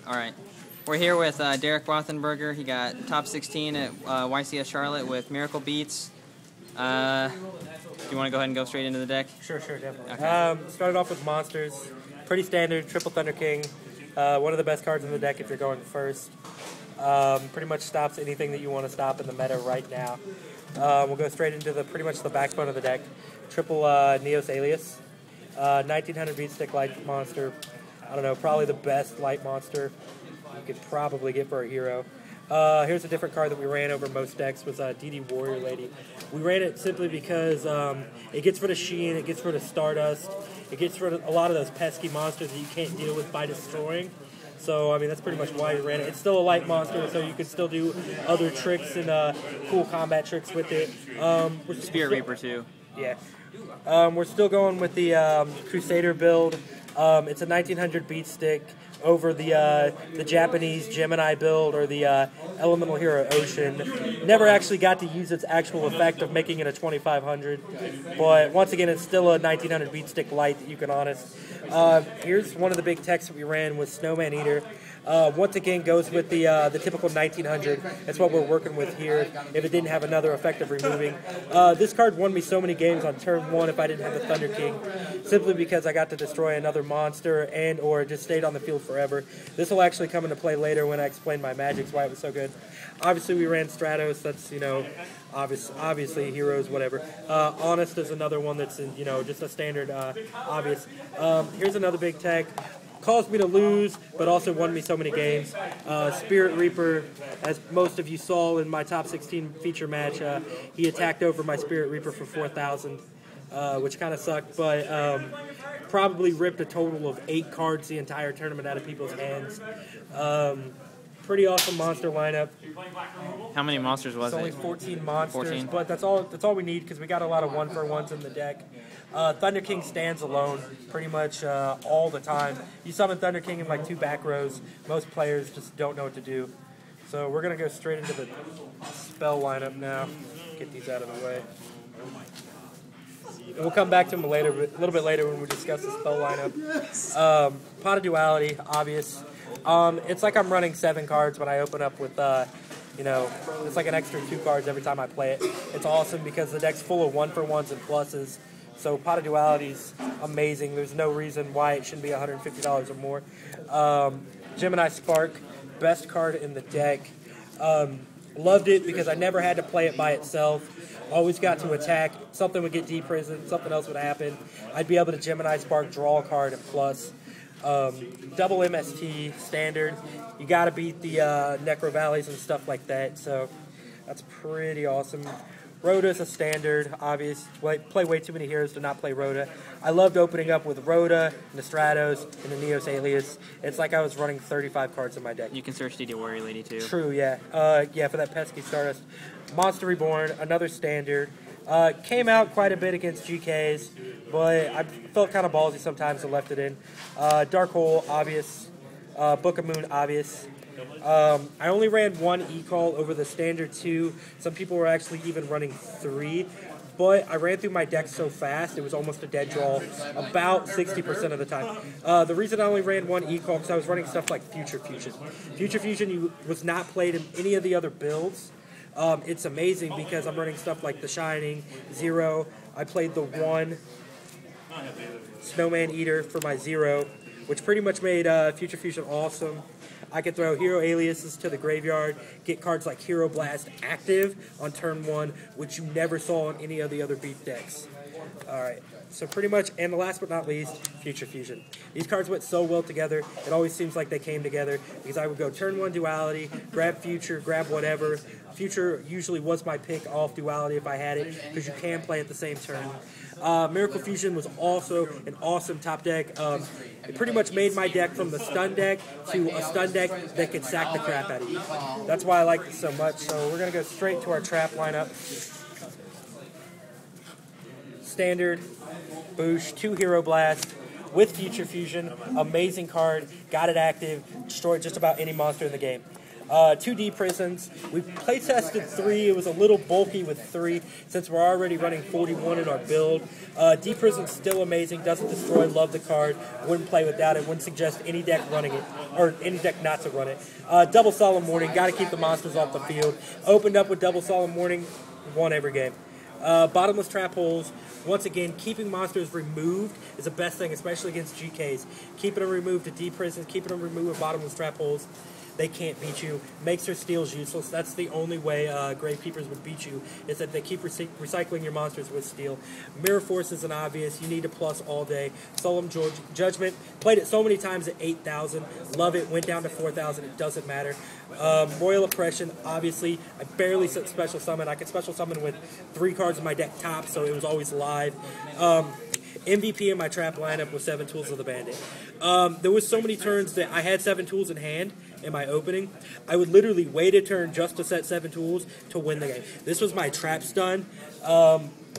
All right. We're here with Deryck Rothenberger. He got top 16 at YCS Charlotte with Miracle Beats. Do you want to go ahead and go straight into the deck? Sure, definitely. Okay. Started off with Monsters. Pretty standard, triple Thunder King. One of the best cards in the deck if you're going first. Pretty much stops anything that you want to stop in the meta right now. We'll go straight into pretty much the backbone of the deck. Triple Neos Alias. 1900 beat stick light monster. I don't know, probably the best light monster you could probably get for a hero. Here's a different card that we ran over most decks was DD Warrior Lady. We ran it simply because it gets rid of Sheen, it gets rid of Stardust, it gets rid of a lot of those pesky monsters that you can't deal with by destroying. So, I mean, that's pretty much why we ran it. It's still a light monster, so you can still do other tricks and cool combat tricks with it. Spirit Reaper, too. Yeah. We're still going with the Crusader build. It's a 1900 beat stick over the Japanese Gemini build or the Elemental Hero Ocean. Never actually got to use its actual effect of making it a 2500, but once again, it's still a 1900 beat stick light that you can honest. Here's one of the big techs that we ran with Snowman Eater. Once again, goes with the typical 1900. That's what we're working with here. If it didn't have another effect of removing, this card won me so many games on turn 1 if I didn't have the Thunder King, simply because I got to destroy another monster and or just stayed on the field forever. This will actually come into play later when I explain my magics, why it was so good. Obviously, we ran Stratos. That's obviously heroes, whatever. Honest is another one that's just a standard obvious. Here's another big tech. Caused me to lose, but also won me so many games. Spirit Reaper, as most of you saw in my top 16 feature match, he attacked over my Spirit Reaper for 4,000, which kind of sucked, but probably ripped a total of 8 cards the entire tournament out of people's hands. Pretty awesome monster lineup. How many monsters was it? It's only 14 monsters, 14? but that's all we need because we got a lot of 1-for-1s in the deck. Thunder King stands alone pretty much all the time. You summon Thunder King in like 2 back rows. Most players just don't know what to do. So we're going to go straight into the spell lineup now. Get these out of the way. And we'll come back to them later, a little bit later when we discuss the spell lineup. Pot of Duality, obvious. It's like I'm running 7 cards when I open up with, it's like an extra 2 cards every time I play it. It's awesome because the deck's full of 1-for-1s and pluses. So Pot of Duality's amazing. There's no reason why it shouldn't be $150 or more. Gemini Spark, best card in the deck. Loved it because I never had to play it by itself. Always got to attack. Something would get deprisoned. Something else would happen. I'd be able to Gemini Spark, draw a card, and plus. Double MST, standard. You got to beat the Necro Valleys and stuff like that. So that's pretty awesome. Rhoda's a standard, obvious. Play way too many heroes to not play Rhoda. I loved opening up with Rhoda, and the Stratos, and the Neos Alias. It's like I was running 35 cards in my deck. You can search DD Warrior Lady too. True, yeah. Yeah, for that pesky Stardust. Monster Reborn, another standard. Came out quite a bit against GKs, but I felt kind of ballsy sometimes and left it in. Dark Hole, obvious. Book of Moon, obvious. I only ran 1 e-call over the standard 2. Some people were actually even running 3. But I ran through my deck so fast, it was almost a dead draw about 60% of the time. The reason I only ran 1 e-call because I was running stuff like Future Fusion. Future Fusion was not played in any of the other builds. It's amazing because I'm running stuff like The Shining, 0. I played the 1 Snowman Eater for my 0, which pretty much made Future Fusion awesome. I could throw Hero Aliases to the graveyard, get cards like Hero Blast active on turn 1, which you never saw in any of the other beat decks. Alright, so pretty much, and the last but not least, Future Fusion. These cards went so well together, it always seems like they came together, because I would go turn 1 Duality, grab Future, grab whatever. Future usually was my pick off Duality if I had it, because you can play at the same turn. Miracle Fusion was also an awesome top deck. It pretty much made my deck from the stun deck to a stun deck that could sack the crap out of you. That's why I like it so much. So we're going to go straight to our trap lineup. Standard, Boosh, 2 Hero Blast, with Future Fusion. Amazing card. Got it active. Destroyed just about any monster in the game. 2 D-Prisons. We play-tested 3. It was a little bulky with 3 since we're already running 41 in our build. D-Prison's still amazing. Doesn't destroy. Love the card. Wouldn't play without it. Wouldn't suggest any deck running it. or any deck not to run it. Double Solemn Warning, got to keep the monsters off the field. Opened up with Double Solemn Warning, won every game. Bottomless Trap Holes, once again, keeping monsters removed is the best thing, especially against GKs. Keeping them removed to deep prisons, keeping them removed with Bottomless Trap Holes. They can't beat you. Makes their steals useless. That's the only way Gravekeepers would beat you, is that they keep recycling your monsters with steel. Mirror Force is an obvious. You need to plus all day. Solemn Judgment. Played it so many times at 8,000. Love it. Went down to 4,000. It doesn't matter. Royal Oppression, obviously. I barely special summon. I could special summon with 3 cards in my deck top, so it was always live. MVP in my trap lineup was 7 Tools of the Bandit. There was so many turns that I had 7 tools in hand in my opening. I would literally wait a turn just to set 7 tools to win the game. This was my trap stun.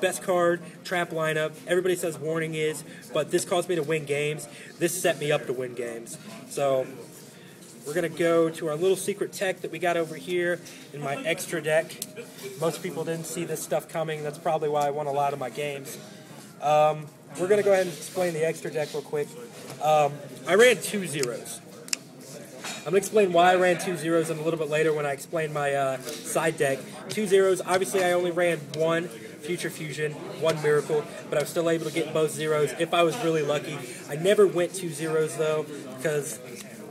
Best card, trap lineup. Everybody says Warning is, but this caused me to win games. This set me up to win games. So we're going to go to our little secret tech that we got over here in my extra deck. Most people didn't see this stuff coming. That's probably why I won a lot of my games. We're going to go ahead and explain the extra deck real quick. I ran 2 zeros. I'm going to explain why I ran 2 zeros and a little bit later when I explain my side deck. 2 zeros, obviously I only ran 1 Future Fusion, 1 Miracle, but I was still able to get both zeros if I was really lucky. I never went 2 zeros though, because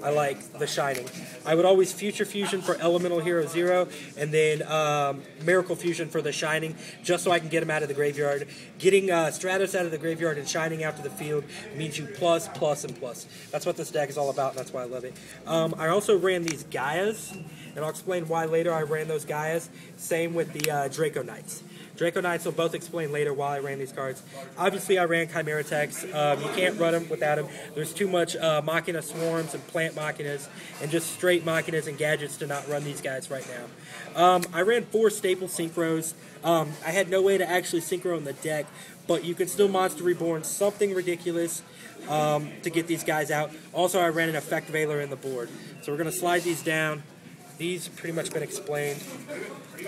I like the Shining. I would always Future Fusion for Elemental Hero 0, and then Miracle Fusion for the Shining, just so I can get him out of the graveyard. Getting Stratos out of the graveyard and Shining out to the field means you plus, plus, and plus. That's what this deck is all about, and that's why I love it. I also ran these Gaias, and I'll explain why later I ran those Gaias. Same with the Draco Knights. Draco Knights will both explain later why I ran these cards. Obviously, I ran Chimera Techs. You can't run them without them. There's too much Machina Swarms and Plant Machinas and just straight Machinas and gadgets to not run these guys right now. I ran 4 Staple Synchros. I had no way to actually synchro in the deck, but you can still Monster Reborn something ridiculous to get these guys out. Also, I ran an Effect Veiler in the board. So we're going to slide these down. These have pretty much been explained.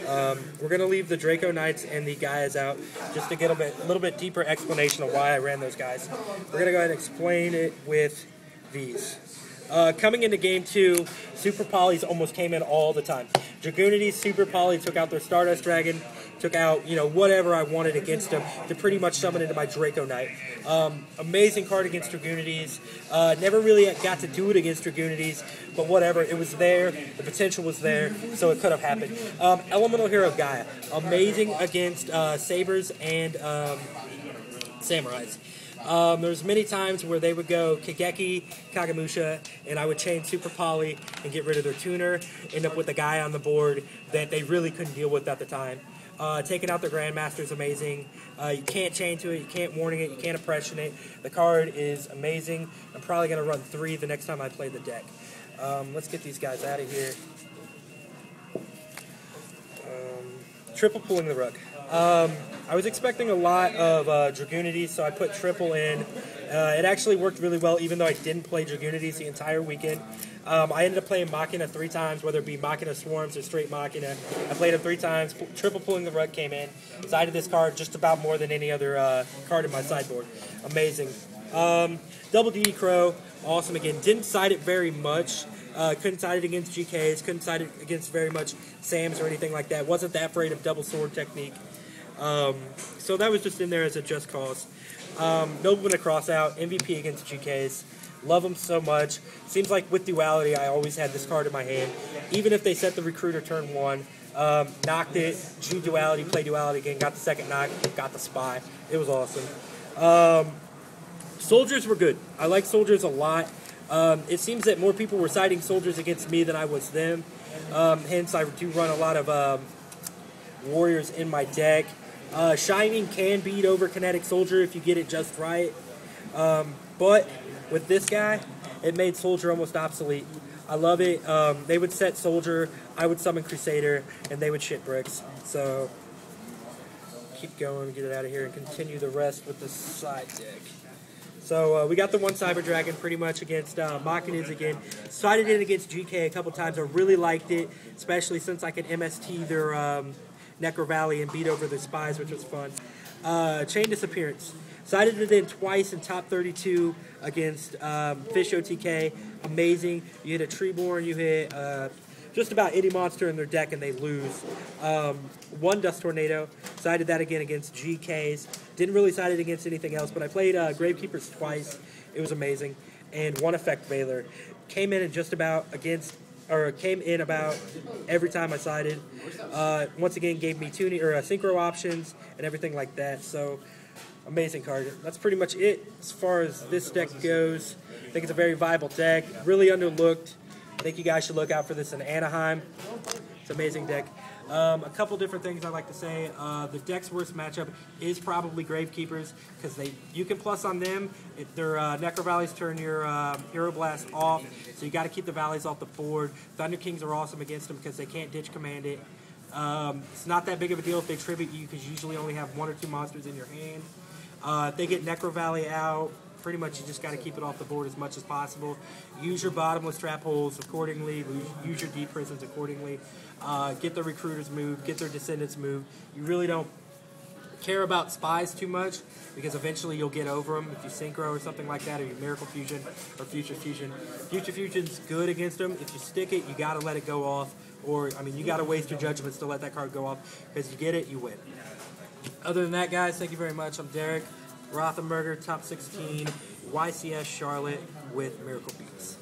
We're going to leave the Draco Knights and the Gaias out just to get a little bit deeper explanation of why I ran those guys. We're going to go ahead and explain it with these. Coming into Game 2, Super Polys almost came in all the time. Dragoonities, Super Poly took out their Stardust Dragon, took out, whatever I wanted against them to pretty much summon into my Draco Knight. Amazing card against Dragoonities. Never really got to do it against Dragoonities, but whatever. It was there. The potential was there, so it could have happened. Elemental Hero Gaia. Amazing against Sabers and Samurais. There's many times where they would go Kageki, Kagamusha, and I would chain Super Poly and get rid of their tuner, end up with a guy on the board that they really couldn't deal with at the time. Taking out their Grandmaster is amazing. You can't chain to it, you can't warning it, you can't oppression it. The card is amazing. I'm probably going to run 3 the next time I play the deck. Let's get these guys out of here. Triple Pulling the Rug. I was expecting a lot of Dragoonities, so I put triple in. It actually worked really well, even though I didn't play Dragoonities the entire weekend. I ended up playing Machina 3 times, whether it be Machina Swarms or straight Machina. I played them 3 times. Triple Pulling the Rug came in. Sided this card just about more than any other card in my sideboard. Amazing. Double DD Crow, awesome again. Didn't side it very much. Couldn't side it against GKs. Couldn't side it against very much Sams or anything like that. Wasn't that afraid of double sword technique. So that was just in there as a just cause. Nobleman to cross out, MVP against GKs. Love them so much. Seems like with Duality, I always had this card in my hand. Even if they set the Recruiter turn 1, knocked it, drew Duality, played Duality again, got the second knock, got the Spy. It was awesome. Soldiers were good. I like Soldiers a lot. It seems that more people were siding Soldiers against me than I was them. Hence, I do run a lot of Warriors in my deck. Shining can beat over Kinetic Soldier if you get it just right. But with this guy, it made Soldier almost obsolete. I love it. They would set Soldier, I would summon Crusader, and they would shit bricks. So, keep going, get it out of here, and continue the rest with the side deck. So, we got the 1 Cyber Dragon pretty much against Machinas again. Sided it against GK a couple times. I really liked it, especially since I could MST their Necro Valley and beat over their Spies, which was fun. Chain Disappearance. Sided it in twice in top 32 against Fish OTK. Amazing. You hit a Treeborn, you hit just about any monster in their deck and they lose. One Dust Tornado. Sided that again against GKs. Didn't really side it against anything else, but I played Gravekeepers twice. It was amazing. And one Effect Veiler. Came in and just about came in about every time I sided. Once again, gave me tuning or synchro options and everything like that. So, amazing card. That's pretty much it as far as this deck goes. I think it's a very viable deck. Really underlooked. I think you guys should look out for this in Anaheim. It's an amazing deck. A couple different things I'd like to say. The deck's worst matchup is probably Gravekeepers because you can plus on them. Their Necro Valleys turn your Hero Blast off, so you got to keep the Valleys off the board. Thunder Kings are awesome against them because they can't ditch command it. It's not that big of a deal if they tribute you because you usually only have 1 or 2 monsters in your hand. If they get Necro Valley out, pretty much you just got to keep it off the board as much as possible. Use your bottomless trap holes accordingly. Use your deep prisons accordingly. Get the recruiters moved. Get their descendants moved. You really don't care about spies too much because eventually you'll get over them if you synchro or something like that, or you Miracle Fusion or Future Fusion. Future Fusion's good against them. If you stick it, you got to let it go off. Or, I mean, you got to waste your judgments to let that card go off because you get it, you win. Other than that, guys, thank you very much. I'm Deryck Rothenberger, top 16, YCS Charlotte with Miracle Beats.